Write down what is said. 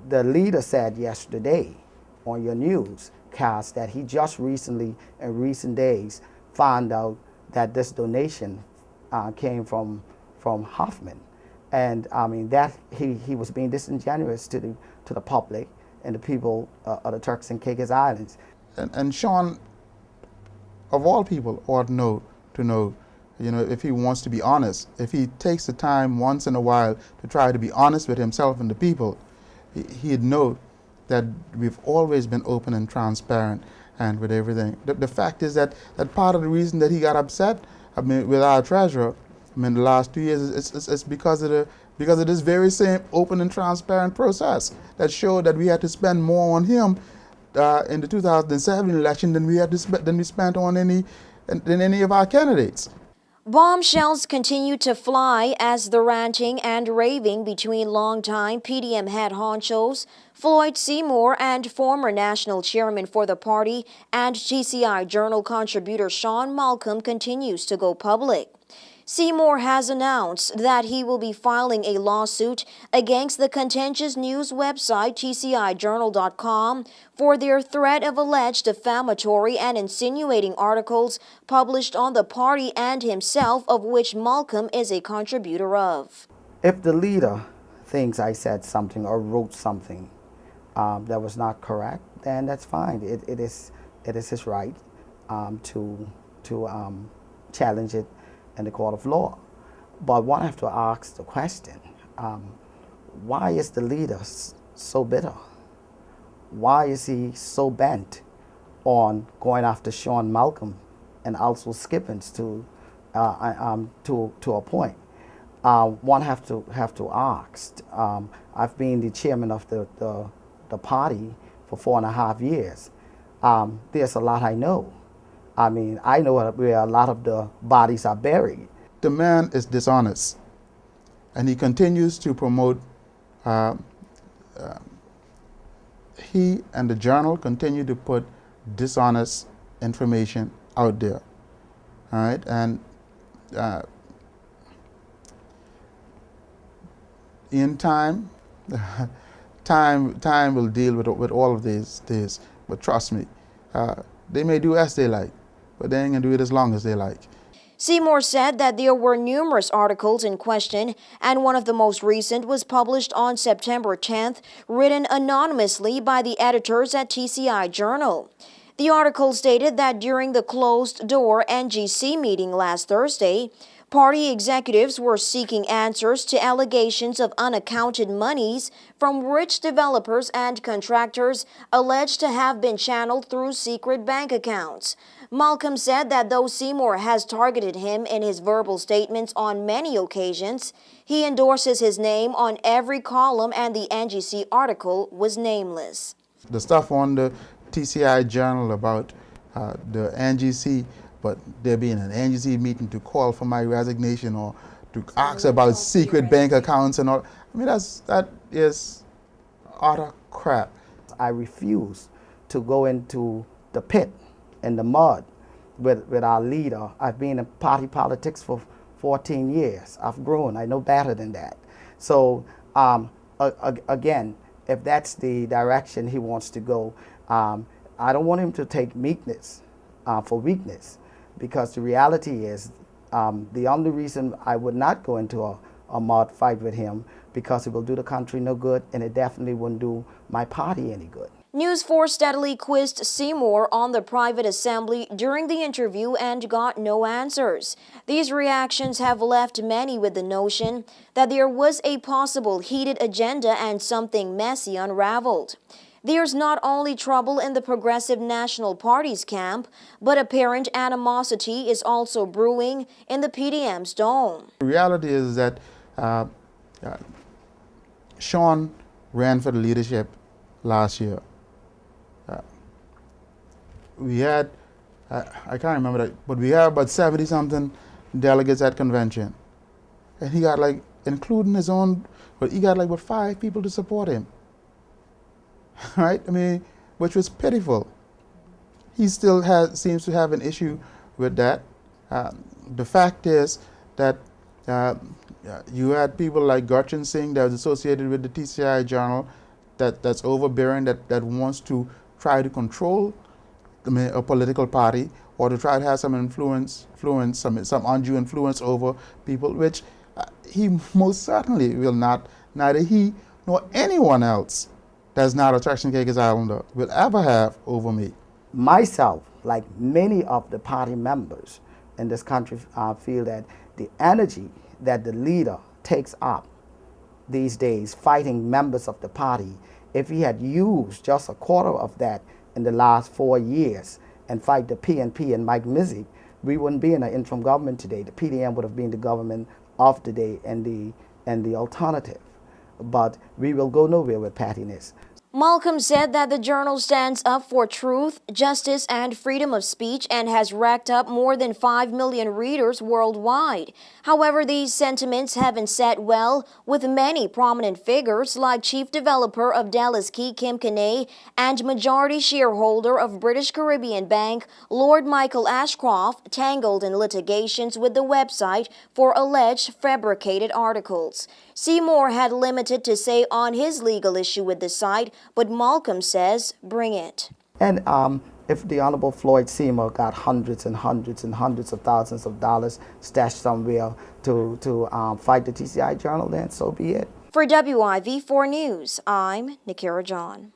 the leader said yesterday on your newscast that he just recently, in recent days, found out that this donation came from Hoffman, and I mean that he was being disingenuous to the public and the people of the Turks and Caicos Islands. And Sean, of all people, ought to know, if he wants to be honest, if he takes the time once in a while to try to be honest with himself and the people, he'd know that we've always been open and transparent and with everything. The fact is that part of the reason that he got upset, with our treasurer, the last 2 years, it's because of this very same open and transparent process that showed that we had to spend more on him in the 2007 election than we spent on any of our candidates. Bombshells continue to fly as the ranting and raving between longtime PDM head honchos Floyd Seymour and former national chairman for the party and GCI Journal contributor Sean Malcolm continues to go public. Seymour has announced that he will be filing a lawsuit against the contentious news website GCIJournal.com for their threat of alleged defamatory and insinuating articles published on the party and himself, of which Malcolm is a contributor of. If the leader thinks I said something or wrote something that was not correct, then that's fine. It is his right to challenge it in the court of law. But one have to ask the question, why is the leader so bitter? Why is he so bent on going after Sean Malcolm and also Skippins to a point? One have to ask. I've been the chairman of the party for 4.5 years. There's a lot I know. I mean, I know where a lot of the bodies are buried. The man is dishonest, and he continues to promote, he and the Journal continue to put dishonest information out there. All right, and in time, time will deal with all of these. But trust me, they may do as they like, but they ain't gonna do it as long as they like. Seymour said that there were numerous articles in question, and one of the most recent was published on September 10th, written anonymously by the editors at TCI Journal. The article stated that during the closed-door NGC meeting last Thursday, party executives were seeking answers to allegations of unaccounted monies from rich developers and contractors alleged to have been channeled through secret bank accounts. Malcolm said that though Seymour has targeted him in his verbal statements on many occasions, he endorses his name on every column, and the NGC article was nameless. The stuff on the TCI Journal about the NGC, but there being an NGC meeting to call for my resignation or to ask about secret bank accounts and all, I mean, that is utter crap. I refuse to go into the pit in the mud with our leader. I've been in party politics for 14 years. I've grown. I know better than that. So again, if that's the direction he wants to go, I don't want him to take meekness for weakness, because the reality is the only reason I would not go into a mud fight with him, because it will do the country no good, and it definitely wouldn't do my party any good. News 4 steadily quizzed Seymour on the private assembly during the interview and got no answers. These reactions have left many with the notion that there was a possible heated agenda and something messy unraveled. There's not only trouble in the Progressive National Party's camp, but apparent animosity is also brewing in the PDM's dome. The reality is that Sean ran for the leadership last year. We had, I can't remember that, but we had about 70-something delegates at convention. And he got including his own, but he got about 5 people to support him. Right? I mean, which was pitiful. He still seems to have an issue with that. The fact is that you had people like Gurchan Singh that was associated with the TCI Journal that's overbearing, that wants to try to control a political party, or to try to have some some undue influence over people, which he most certainly will not. Neither he nor anyone else that's not a Traction Cakers Islander will ever have over me. Myself, like many of the party members in this country, feel that the energy that the leader takes up these days fighting members of the party, if he had used just a quarter of that in the last 4 years and fight the PNP and Mike Mizik, we wouldn't be in an interim government today. The PDM would have been the government of the day and the alternative. But we will go nowhere with pettiness. Malcolm said that the Journal stands up for truth, justice, and freedom of speech and has racked up more than 5 million readers worldwide. However, these sentiments haven't sat well with many prominent figures like Chief Developer of Dallas Key Kim Kanay and majority shareholder of British Caribbean Bank Lord Michael Ashcroft, tangled in litigations with the website for alleged fabricated articles. Seymour had limited to say on his legal issue with the site, but Malcolm says, bring it. And if the Honorable Floyd Seymour got hundreds and hundreds and hundreds of thousands of dollars stashed somewhere to fight the TCI Journal, then so be it. For WIV4 News, I'm Nikira John.